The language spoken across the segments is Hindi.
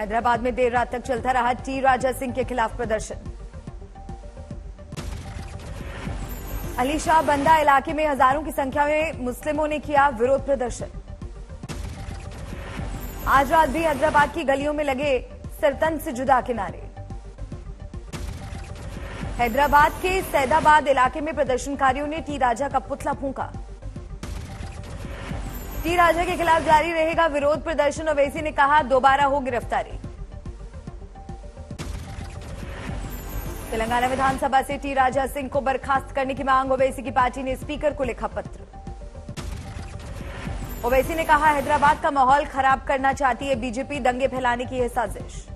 हैदराबाद में देर रात तक चलता रहा टी राजा सिंह के खिलाफ प्रदर्शन। अली शाह बंदा इलाके में हजारों की संख्या में मुस्लिमों ने किया विरोध प्रदर्शन। आज रात भी हैदराबाद की गलियों में लगे सरतन से जुदा किनारे। हैदराबाद के सैदाबाद इलाके में प्रदर्शनकारियों ने टी राजा का पुतला फूंका। टी राजा के खिलाफ जारी रहेगा विरोध प्रदर्शन। ओवैसी ने कहा दोबारा हो गिरफ्तारी। तेलंगाना विधानसभा से टी राजा सिंह को बर्खास्त करने की मांग। ओवैसी की पार्टी ने स्पीकर को लिखा पत्र। ओवैसी ने कहा हैदराबाद का माहौल खराब करना चाहती है बीजेपी, दंगे फैलाने की है साजिश।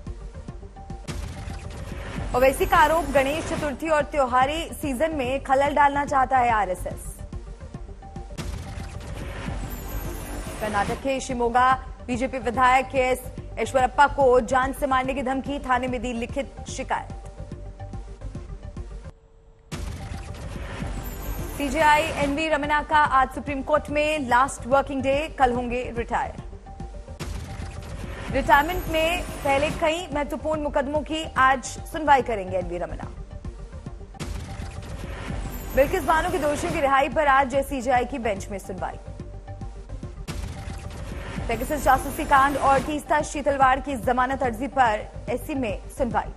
ओवैसी का आरोप गणेश चतुर्थी और त्योहारी सीजन में खलल डालना चाहता है आरएसएस। कर्नाटक के शिमोगा बीजेपी विधायक केएस ईश्वरप्पा को जान से मारने की धमकी, थाने में दी लिखित शिकायत। सीजेआई एनवी रमन्ना का आज सुप्रीम कोर्ट में लास्ट वर्किंग डे, कल होंगे रिटायर। रिटायरमेंट में पहले कई महत्वपूर्ण मुकदमों की आज सुनवाई करेंगे एनवी रमन्ना। बिल्किस बानो के दोषियों की रिहाई पर आज सीजेआई की बेंच में सुनवाई। पेगासस जासूसी कांड और तीस्ता शीतलवाड़ की जमानत अर्जी पर एससी में सुनवाई।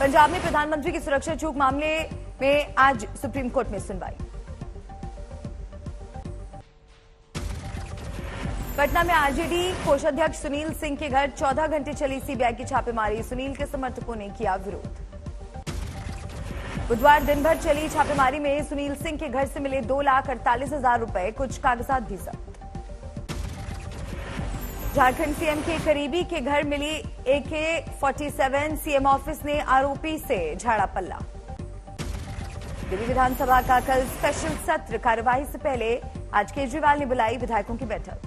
पंजाब में प्रधानमंत्री की सुरक्षा चूक मामले में आज सुप्रीम कोर्ट में सुनवाई। पटना में आरजेडी कोषाध्यक्ष सुनील सिंह के घर 14 घंटे चली सीबीआई की छापेमारी। सुनील के समर्थकों ने किया विरोध। बुधवार दिन भर चली छापेमारी में सुनील सिंह के घर से मिले 2,48,000 रुपए, कुछ कागजात भी जब्त। झारखंड सीएम के करीबी के घर मिली AK-47, सीएम ऑफिस ने आरोपी से झाड़ा पल्ला। दिल्ली विधानसभा का कल स्पेशल सत्र, कार्यवाही से पहले आज केजरीवाल ने बुलाई विधायकों की बैठक।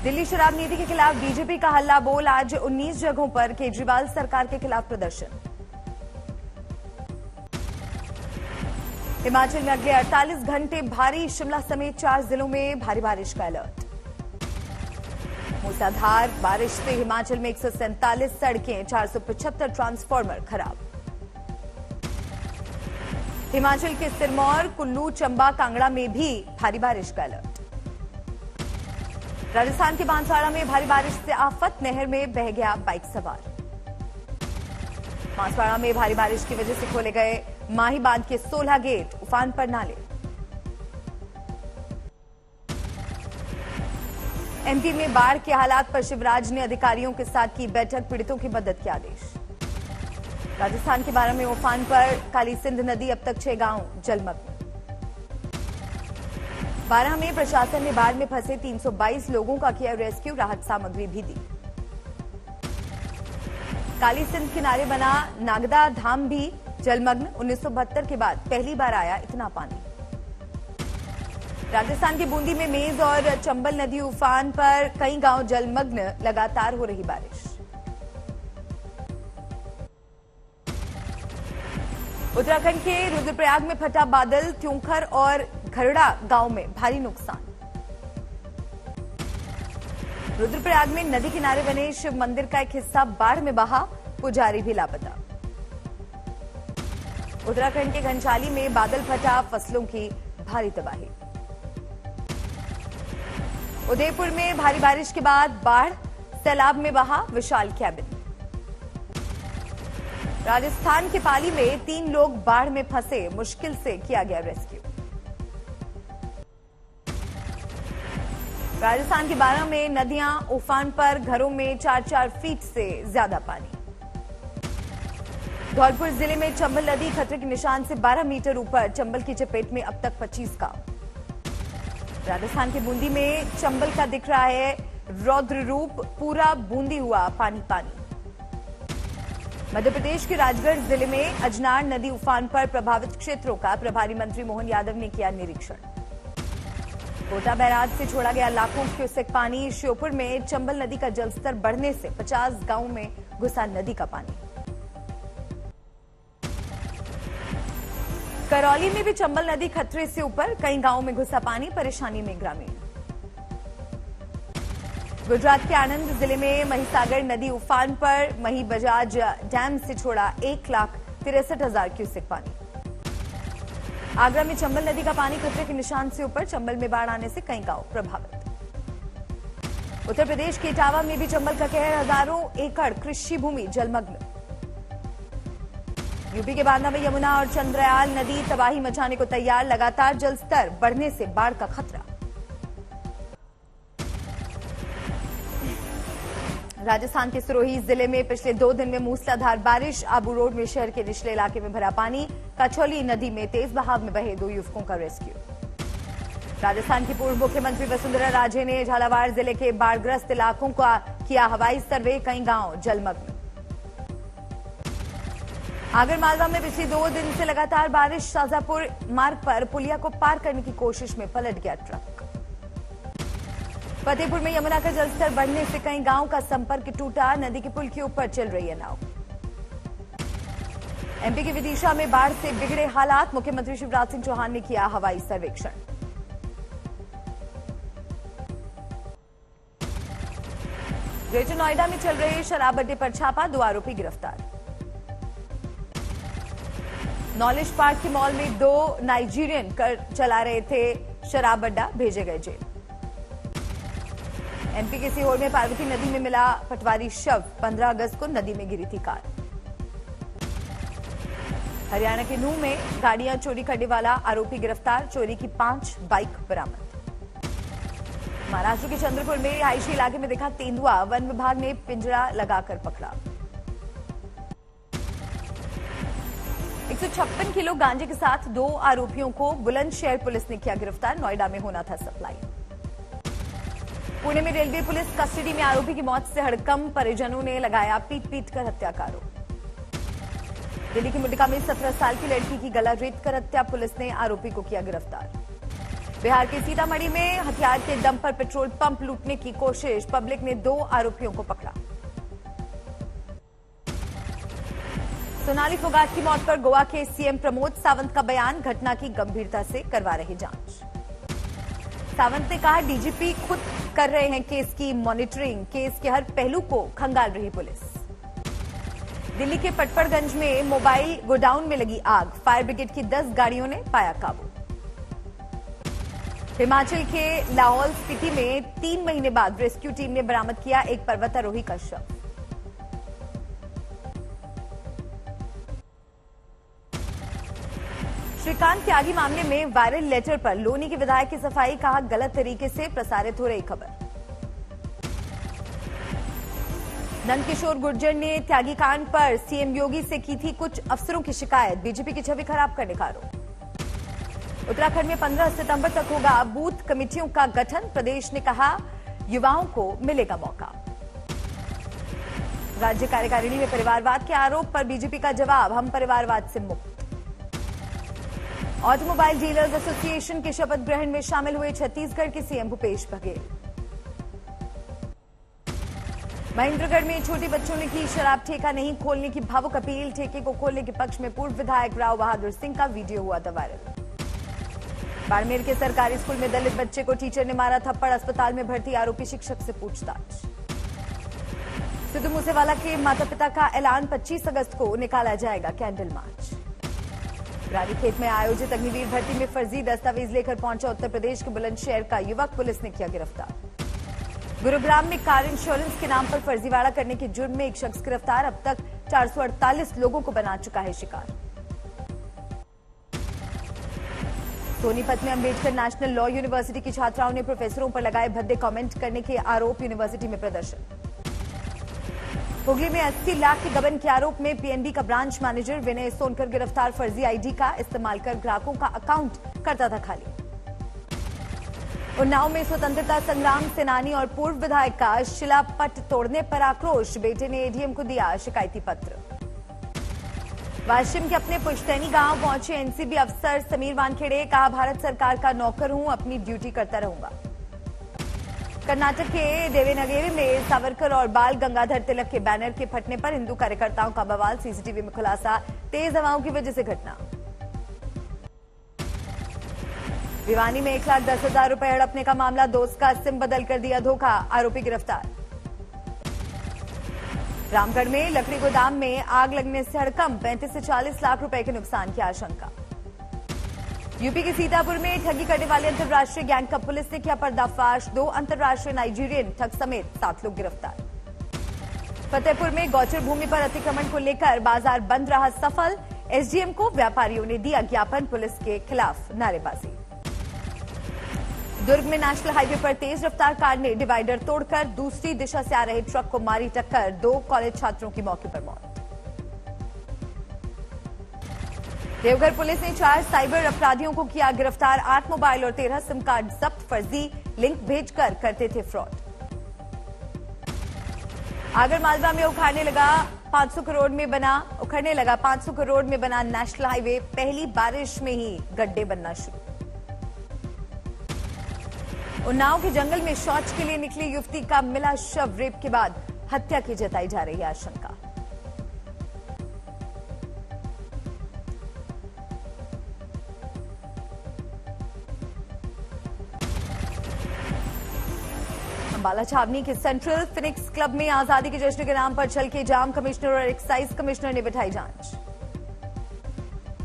दिल्ली शराब नीति के खिलाफ बीजेपी का हल्ला बोल, आज 19 जगहों पर केजरीवाल सरकार के खिलाफ प्रदर्शन। हिमाचल में अगले 48 घंटे भारी, शिमला समेत 4 जिलों में भारी बारिश का अलर्ट। मूसलाधार बारिश से हिमाचल में 147 सड़कें, 475 ट्रांसफार्मर खराब। हिमाचल के सिरमौर, कुल्लू, चंबा, कांगड़ा में भी भारी बारिश का अलर्ट। राजस्थान के बांसवाड़ा में भारी बारिश से आफत, नहर में बह गया बाइक सवार। बांसवाड़ा में भारी बारिश की वजह से खोले गए माही बांध के 16 गेट, उफान पर नाले। एमपी में बाढ़ के हालात पर शिवराज ने अधिकारियों के साथ की बैठक, पीड़ितों की मदद के आदेश। राजस्थान के 12 में उफान पर काली सिंध नदी, अब तक 6 गांव जलमग्न। 12 में प्रशासन ने बाढ़ में फंसे 322 लोगों का किया रेस्क्यू, राहत सामग्री भी दी। काली सिंध किनारे बना नागदा धाम भी जलमग्न, 1972 के बाद पहली बार आया इतना पानी। राजस्थान के बूंदी में मेज और चंबल नदी उफान पर, कई गांव जलमग्न, लगातार हो रही बारिश। उत्तराखंड के रुद्रप्रयाग में फटा बादल, त्योंखर और खरड़ा गांव में भारी नुकसान। रुद्रप्रयाग में नदी किनारे बने शिव मंदिर का एक हिस्सा बाढ़ में बहा, पुजारी भी लापता। उत्तराखंड के घनसाली में बादल फटा, फसलों की भारी तबाही। उदयपुर में भारी बारिश के बाद बाढ़, सैलाब में बहा विशाल कैबिन। राजस्थान के पाली में 3 लोग बाढ़ में फंसे, मुश्किल से किया गया रेस्क्यू। राजस्थान के 12 में नदियां उफान पर, घरों में 4-4 फीट से ज्यादा पानी। धौलपुर जिले में चंबल नदी खतरे के निशान से 12 मीटर ऊपर, चंबल की चपेट में अब तक 25 गांव। राजस्थान के बूंदी में चंबल का दिख रहा है रौद्र रूप, पूरा बूंदी हुआ पानी पानी। मध्य प्रदेश के राजगढ़ जिले में अजनार नदी उफान पर, प्रभावित क्षेत्रों का प्रभारी मंत्री मोहन यादव ने किया निरीक्षण। कोटा बैराज से छोड़ा गया लाखों क्यूसेक पानी। श्योपुर में चंबल नदी का जलस्तर बढ़ने से 50 गांवों में घुसा नदी का पानी। करौली में भी चंबल नदी खतरे से ऊपर, कई गांवों में घुसा पानी, परेशानी में ग्रामीण। गुजरात के आणंद जिले में महिसागर नदी उफान पर। मही बजाज डैम से छोड़ा 1,63,000 क्यूसेक पानी। आगरा में चंबल नदी का पानी खतरे के निशान से ऊपर। चंबल में बाढ़ आने से कई गांव प्रभावित। उत्तर प्रदेश के इटावा में भी चंबल का कहर। हजारों एकड़ कृषि भूमि जलमग्न। यूपी के बांदा में यमुना और चंद्रयाल नदी तबाही मचाने को तैयार। लगातार जलस्तर बढ़ने से बाढ़ का खतरा। राजस्थान के सिरोही जिले में पिछले 2 दिन में मूसलाधार बारिश। आबू रोड में शहर के निचले इलाके में भरा पानी। कछौली नदी में तेज बहाव में बहे 2 युवकों का रेस्क्यू। राजस्थान की पूर्व मुख्यमंत्री वसुंधरा राजे ने झालावाड़ जिले के बाढ़ग्रस्त इलाकों का किया हवाई सर्वे। कई गांव जलमग्न। आगर मालवा में पिछले 2 दिन से लगातार बारिश। शाजापुर मार्ग पर पुलिया को पार करने की कोशिश में पलट गया ट्रक। फतेहपुर में यमुना का जलस्तर बढ़ने से कई गांव का संपर्क टूटा। नदी के पुल के ऊपर चल रही है नाव। एमपी के विदिशा में बाढ़ से बिगड़े हालात। मुख्यमंत्री शिवराज सिंह चौहान ने किया हवाई सर्वेक्षण। ग्रेटर नोएडा में चल रहे शराब अड्डे पर छापा। 2 आरोपी गिरफ्तार। नॉलेज पार्क के मॉल में 2 नाइजीरियन चला रहे थे शराब अड्डा, भेजे गए जेल। एमपी के सीहोर में पार्वती नदी में मिला पटवारी शव। 15 अगस्त को नदी में गिरी थी कार। हरियाणा के नूह में गाड़ियां चोरी करने वाला आरोपी गिरफ्तार। चोरी की 5 बाइक बरामद। महाराष्ट्र के चंद्रपुर में रिहायशी इलाके में दिखा तेंदुआ। वन विभाग ने पिंजरा लगाकर पकड़ा। 156 किलो गांजे के साथ 2 आरोपियों को बुलंदशहर पुलिस ने किया गिरफ्तार। नोएडा में होना था सप्लाई। पुणे में रेलवे पुलिस कस्टडी में आरोपी की मौत से हड़कंप। परिजनों ने लगाया पीट पीट कर हत्या का आरोप। दिल्ली की मुंडिका में 17 साल की लड़की की गला रेत कर हत्या। पुलिस ने आरोपी को किया गिरफ्तार। बिहार के सीतामढ़ी में हथियार के दम पर पेट्रोल पंप लूटने की कोशिश। पब्लिक ने 2 आरोपियों को पकड़ा। सोनाली फोगाट की मौत पर गोवा के सीएम प्रमोद सावंत का बयान। घटना की गंभीरता से करवा रहे जांच। सावंत ने कहा डीजीपी खुद कर रहे हैं केस की मॉनिटरिंग। केस के हर पहलू को खंगाल रही पुलिस। दिल्ली के पटपड़गंज में मोबाइल गोडाउन में लगी आग। फायर ब्रिगेड की 10 गाड़ियों ने पाया काबू। हिमाचल के लाहौल स्पीति में 3 महीने बाद रेस्क्यू टीम ने बरामद किया एक पर्वतारोही का शव। श्रीकांत त्यागी मामले में वायरल लेटर पर लोनी के विधायक की सफाई। कहा गलत तरीके से प्रसारित हो रही खबर। नंदकिशोर गुर्जर ने त्यागी कांड पर सीएम योगी से की थी कुछ अफसरों की शिकायत। बीजेपी की छवि खराब करने का आरोप। उत्तराखंड में 15 सितंबर तक होगा बूथ कमेटियों का गठन। प्रदेश ने कहा युवाओं को मिलेगा मौका। राज्य कार्यकारिणी में परिवारवाद के आरोप पर बीजेपी का जवाब। हम परिवारवाद से मुक्त। ऑटोमोबाइल डीलर्स एसोसिएशन के शपथ ग्रहण में शामिल हुए छत्तीसगढ़ के सीएम भूपेश बघेल। महेंद्रगढ़ में छोटे बच्चों ने की शराब ठेका नहीं खोलने की भावुक अपील। ठेके को खोलने के पक्ष में पूर्व विधायक राव बहादुर सिंह का वीडियो हुआ था वायरल। बाड़मेर के सरकारी स्कूल में दलित बच्चे को टीचर ने मारा थप्पड़। अस्पताल में भर्ती आरोपी शिक्षक से पूछताछ। सिद्धू मूसेवाला के माता पिता का ऐलान। 25 अगस्त को निकाला जाएगा कैंडल मार्च। रानीखेत में आयोजित अग्निवीर भर्ती में फर्जी दस्तावेज लेकर पहुंचा उत्तर प्रदेश के बुलंदशहर का युवक। पुलिस ने किया गिरफ्तार। गुरुग्राम में कार इंश्योरेंस के नाम पर फर्जीवाड़ा करने के जुर्म में एक शख्स गिरफ्तार। अब तक 448 लोगों को बना चुका है शिकार। सोनीपत में अंबेडकर नेशनल लॉ यूनिवर्सिटी की छात्राओं ने प्रोफेसरों पर लगाए भद्दे कमेंट करने के आरोप। यूनिवर्सिटी में प्रदर्शन। हुगली में 80 लाख के गबन के आरोप में पीएनबी का ब्रांच मैनेजर विनय सोनकर गिरफ्तार। फर्जी आईडी का इस्तेमाल कर ग्राहकों का अकाउंट करता था खाली। उन्नाव में स्वतंत्रता संग्राम सेनानी और पूर्व विधायक का शिलापट तोड़ने पर आक्रोश। बेटे ने एडीएम को दिया शिकायती पत्र। वाशिम के अपने पुश्तैनी गांव पहुंचे एनसीबी अफसर समीर वानखेड़े। कहा भारत सरकार का नौकर हूं, अपनी ड्यूटी करता रहूंगा। कर्नाटक के देवनागरी में सावरकर और बाल गंगाधर तिलक के बैनर के फटने पर हिंदू कार्यकर्ताओं का बवाल। सीसीटीवी में खुलासा। तेज हवाओं की वजह से घटना। भिवानी में 1,10,000 रुपए हड़पने का मामला, दोस्त का सिम बदल कर दिया धोखा, आरोपी गिरफ्तार। रामगढ़ में लकड़ी गोदाम में आग लगने से हड़कंप, 35 से 40 लाख रुपए के नुकसान की आशंका। यूपी के सीतापुर में ठगी करने वाले अंतर्राष्ट्रीय गैंग का पुलिस ने किया पर्दाफाश, 2 अंतर्राष्ट्रीय नाइजीरियन ठग समेत 7 लोग गिरफ्तार। फतेहपुर में गौचर भूमि पर अतिक्रमण को लेकर बाजार बंद रहा सफल, एसडीएम को व्यापारियों ने दिया ज्ञापन, पुलिस के खिलाफ नारेबाजी। दुर्ग में नेशनल हाईवे पर तेज रफ्तार कार ने डिवाइडर तोड़कर दूसरी दिशा से आ रहे ट्रक को मारी टक्कर, 2 कॉलेज छात्रों की मौके पर मौत। देवघर पुलिस ने 4 साइबर अपराधियों को किया गिरफ्तार, 8 मोबाइल और 13 सिम कार्ड जब्त, फर्जी लिंक भेजकर करते थे फ्रॉड। आगर मालवा में उखड़ने लगा 500 करोड़ में बना नेशनल हाईवे, पहली बारिश में ही गड्ढे बनना शुरू। उन्नाव के जंगल में शौच के लिए निकली युवती का मिला शव, रेप के बाद हत्या की जताई जा रही है आशंका। अंबाला छावनी के सेंट्रल फिनिक्स क्लब में आजादी के जश्न के नाम पर छल के जाम, कमिश्नर और एक्साइज कमिश्नर ने बिठाई जांच।